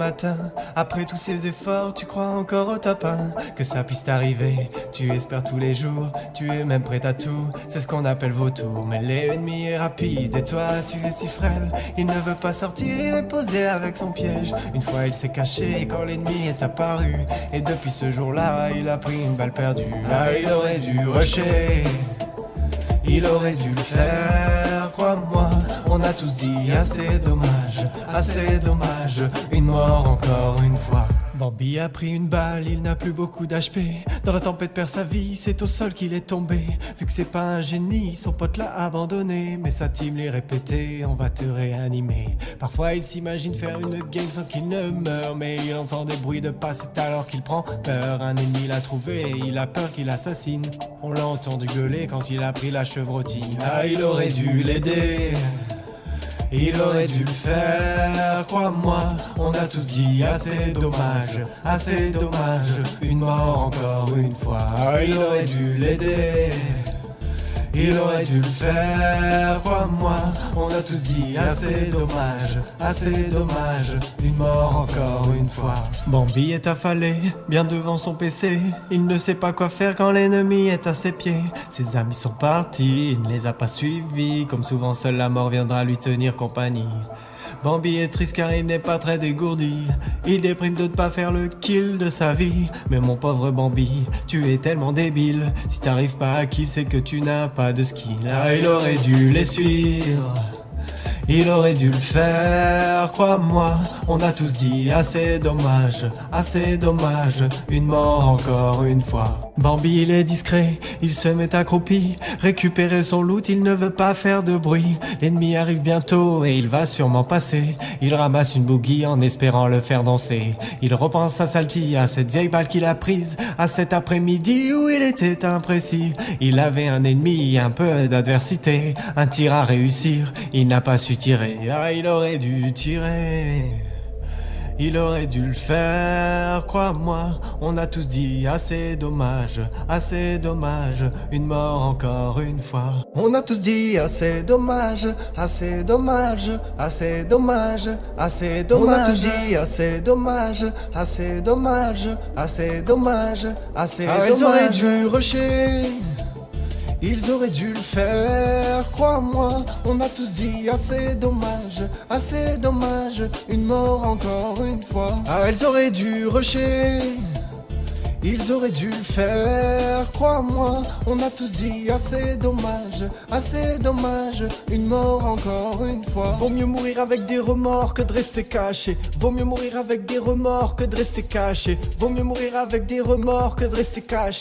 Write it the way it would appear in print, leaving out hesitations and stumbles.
Matin, après tous ces efforts, tu crois encore au top 1, que ça puisse t'arriver, tu espères tous les jours, tu es même prêt à tout, c'est ce qu'on appelle vautour, mais l'ennemi est rapide et toi tu es si frêle, il ne veut pas sortir, il est posé avec son piège, une fois il s'est caché quand l'ennemi est apparu, et depuis ce jour-là il a pris une balle perdue, ah il aurait dû rusher. Il aurait dû le faire, crois-moi. On a tous dit assez dommage, une mort encore une fois. Bambi a pris une balle, il n'a plus beaucoup d'HP. Dans la tempête perd sa vie, c'est au sol qu'il est tombé. Vu que c'est pas un génie, son pote l'a abandonné. Mais sa team lui répétait, on va te réanimer. Parfois il s'imagine faire une game sans qu'il ne meure, mais il entend des bruits de pas, c'est alors qu'il prend peur. Un ennemi l'a trouvé et il a peur qu'il assassine. On l'a entendu gueuler quand il a pris la chevrotine. Ah, il aurait dû l'aider. Il aurait dû le faire, crois-moi. On a tous dit assez dommage, une mort encore une fois. Ah, il aurait dû l'aider. Il aurait dû le faire, crois-moi. On a tous dit assez dommage, une mort encore une fois. Bambi est affalé, bien devant son PC. Il ne sait pas quoi faire quand l'ennemi est à ses pieds. Ses amis sont partis, il ne les a pas suivis. Comme souvent, seule la mort viendra lui tenir compagnie. Bambi est triste car il n'est pas très dégourdi. Il déprime de ne pas faire le kill de sa vie. Mais mon pauvre Bambi, tu es tellement débile. Si t'arrives pas à kill, c'est que tu n'as pas de skill. Ah, il aurait dû les suivre. Il aurait dû le faire, crois-moi. On a tous dit assez dommage, une mort encore une fois. Bambi il est discret, il se met accroupi, récupérer son loot, il ne veut pas faire de bruit. L'ennemi arrive bientôt et il va sûrement passer. Il ramasse une bougie en espérant le faire danser. Il repense à Salty, à cette vieille balle qu'il a prise, à cet après-midi où il était imprécis. Il avait un ennemi, un peu d'adversité, un tir à réussir, il n'a pas su tirer. Ah, il aurait dû tirer. Il aurait dû le faire, crois-moi. On a tous dit assez dommage, une mort encore une fois. On a tous dit assez dommage, On a tous dit assez dommage, ils auraient dû rusher. Ils auraient dû le faire, crois-moi. On a tous dit assez dommage, une mort encore une fois. Ah, ils auraient dû rusher. Ils auraient dû le faire, crois-moi. On a tous dit assez dommage, une mort encore une fois. Vaut mieux mourir avec des remords que de rester caché. Vaut mieux mourir avec des remords que de rester caché. Vaut mieux mourir avec des remords que de rester caché.